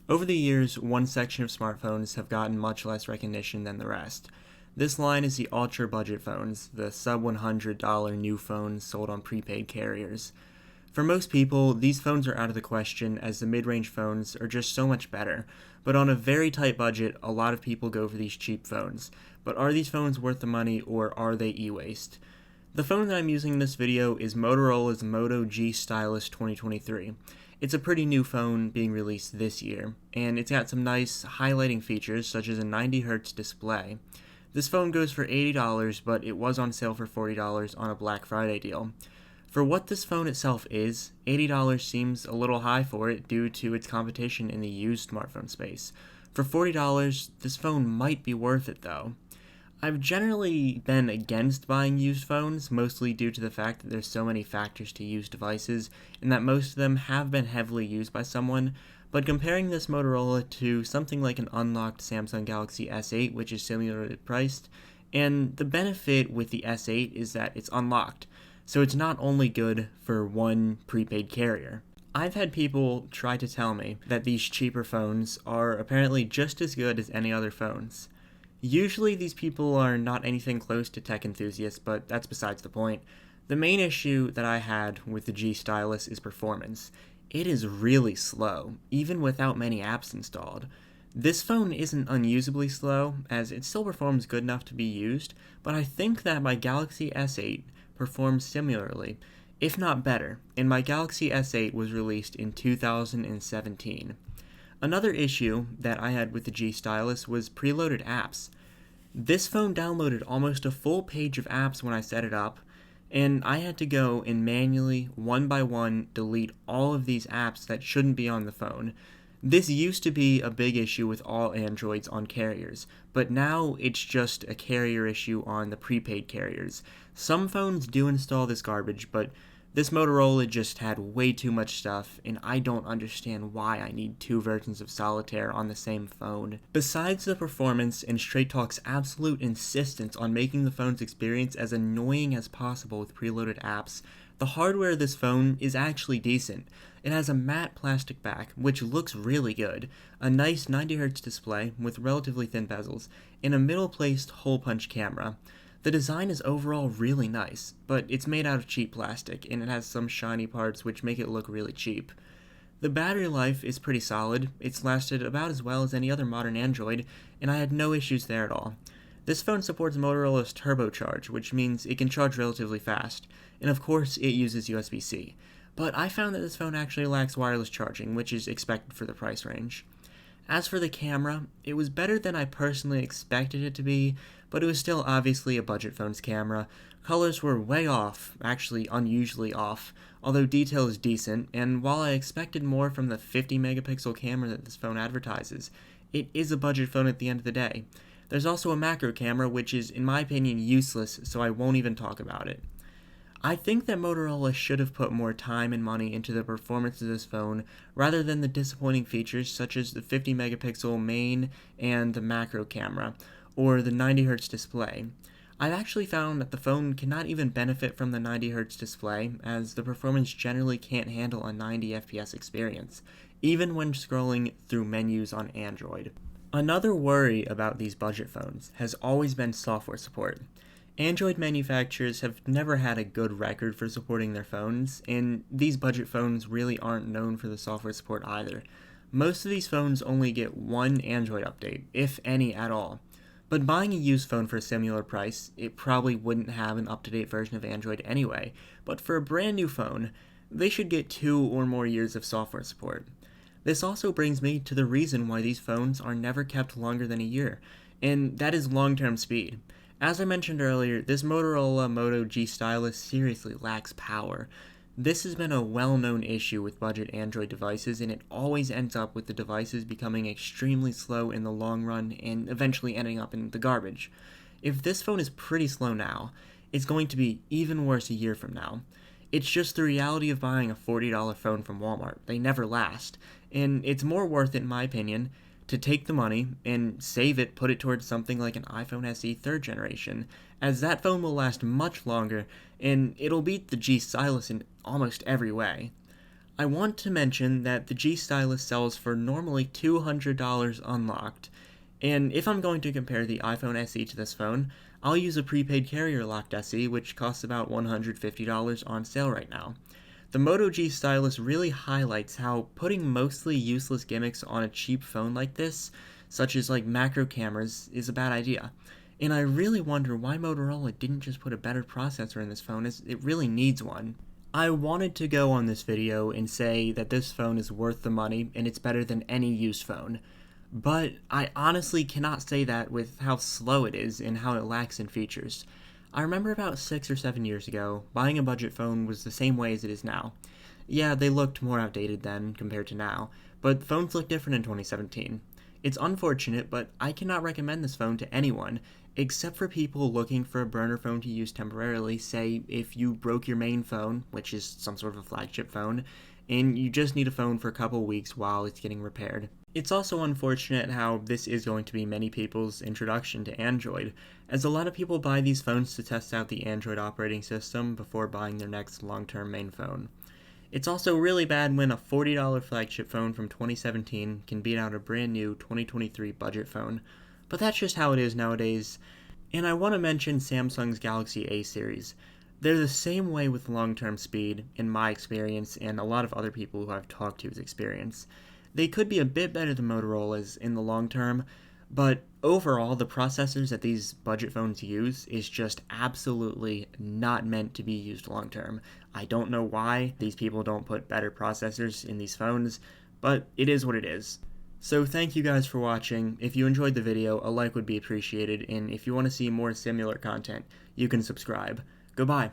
Over the years, one section of smartphones have gotten much less recognition than the rest. This line is the ultra budget phones, the sub $100 new phones sold on prepaid carriers. For most people, these phones are out of the question as the mid range phones are just so much better, but on a very tight budget, a lot of people go for these cheap phones. But are these phones worth the money or are they e waste? The phone that I'm using in this video is Motorola's Moto G Stylus 2023. It's a pretty new phone being released this year, and it's got some nice highlighting features such as a 90Hz display. This phone goes for $80, but it was on sale for $40 on a Black Friday deal. For what this phone itself is, $80 seems a little high for it due to its competition in the used smartphone space. For $40, this phone might be worth it though. I've generally been against buying used phones, mostly due to the fact that there's so many factors to used devices, and that most of them have been heavily used by someone, but comparing this Motorola to something like an unlocked Samsung Galaxy S8, which is similarly priced, and the benefit with the S8 is that it's unlocked, so it's not only good for one prepaid carrier. I've had people try to tell me that these cheaper phones are apparently just as good as any other phones. Usually these people are not anything close to tech enthusiasts, but that's besides the point. The main issue that I had with the G Stylus is performance. It is really slow, even without many apps installed. This phone isn't unusably slow, as it still performs good enough to be used, but I think that my Galaxy S8 performs similarly, if not better, and my Galaxy S8 was released in 2017. Another issue that I had with the G Stylus was preloaded apps. This phone downloaded almost a full page of apps when I set it up, and I had to go and manually, one by one, delete all of these apps that shouldn't be on the phone. This used to be a big issue with all Androids on carriers, but now it's just a carrier issue on the prepaid carriers. Some phones do install this garbage, but this Motorola just had way too much stuff, and I don't understand why I need two versions of Solitaire on the same phone. Besides the performance and Straight Talk's absolute insistence on making the phone's experience as annoying as possible with preloaded apps, the hardware of this phone is actually decent. It has a matte plastic back, which looks really good, a nice 90Hz display with relatively thin bezels, and a middle-placed hole-punch camera. The design is overall really nice, but it's made out of cheap plastic, and it has some shiny parts which make it look really cheap. The battery life is pretty solid. It's lasted about as well as any other modern Android, and I had no issues there at all. This phone supports Motorola's turbocharge, which means it can charge relatively fast, and of course it uses USB-C. But I found that this phone actually lacks wireless charging, which is expected for the price range. As for the camera, it was better than I personally expected it to be, but it was still obviously a budget phone's camera. Colors were way off, actually unusually off, although detail is decent, and while I expected more from the 50 megapixel camera that this phone advertises, it is a budget phone at the end of the day. There's also a macro camera, which is, in my opinion, useless, so I won't even talk about it. I think that Motorola should have put more time and money into the performance of this phone rather than the disappointing features such as the 50 megapixel main and the macro camera, or the 90Hz display. I've actually found that the phone cannot even benefit from the 90Hz display, as the performance generally can't handle a 90 FPS experience, even when scrolling through menus on Android. Another worry about these budget phones has always been software support. Android manufacturers have never had a good record for supporting their phones, and these budget phones really aren't known for the software support either. Most of these phones only get one Android update, if any at all. But buying a used phone for a similar price, it probably wouldn't have an up-to-date version of Android anyway, but for a brand new phone, they should get 2 or more years of software support. This also brings me to the reason why these phones are never kept longer than a year, and that is long-term speed. As I mentioned earlier, this Motorola Moto G Stylus seriously lacks power. This has been a well-known issue with budget Android devices, and it always ends up with the devices becoming extremely slow in the long run and eventually ending up in the garbage. If this phone is pretty slow now, it's going to be even worse a year from now. It's just the reality of buying a $40 phone from Walmart. They never last, and it's more worth it, in my opinion, to take the money and save it, put it towards something like an iPhone SE 3rd generation, as that phone will last much longer, and it'll beat the G Stylus in almost every way. I want to mention that the G Stylus sells for normally $200 unlocked, and if I'm going to compare the iPhone SE to this phone, I'll use a prepaid carrier locked SE, which costs about $150 on sale right now. The Moto G Stylus really highlights how putting mostly useless gimmicks on a cheap phone like this, such as like macro cameras, is a bad idea. And I really wonder why Motorola didn't just put a better processor in this phone, as it really needs one. I wanted to go on this video and say that this phone is worth the money and it's better than any used phone, but I honestly cannot say that with how slow it is and how it lacks in features. I remember about 6 or 7 years ago, buying a budget phone was the same way as it is now. Yeah, they looked more outdated then compared to now, but phones look different in 2017. It's unfortunate, but I cannot recommend this phone to anyone, except for people looking for a burner phone to use temporarily, say if you broke your main phone, which is some sort of a flagship phone, and you just need a phone for a couple weeks while it's getting repaired. It's also unfortunate how this is going to be many people's introduction to Android, as a lot of people buy these phones to test out the Android operating system before buying their next long-term main phone. It's also really bad when a $40 flagship phone from 2017 can beat out a brand new 2023 budget phone, but that's just how it is nowadays. And I want to mention Samsung's Galaxy A series. They're the same way with long-term speed, in my experience, and a lot of other people who I've talked to's experience. They could be a bit better than Motorola's in the long term, but overall, the processors that these budget phones use is just absolutely not meant to be used long term. I don't know why these people don't put better processors in these phones, but it is what it is. So thank you guys for watching. If you enjoyed the video, a like would be appreciated, and if you want to see more similar content, you can subscribe. Goodbye.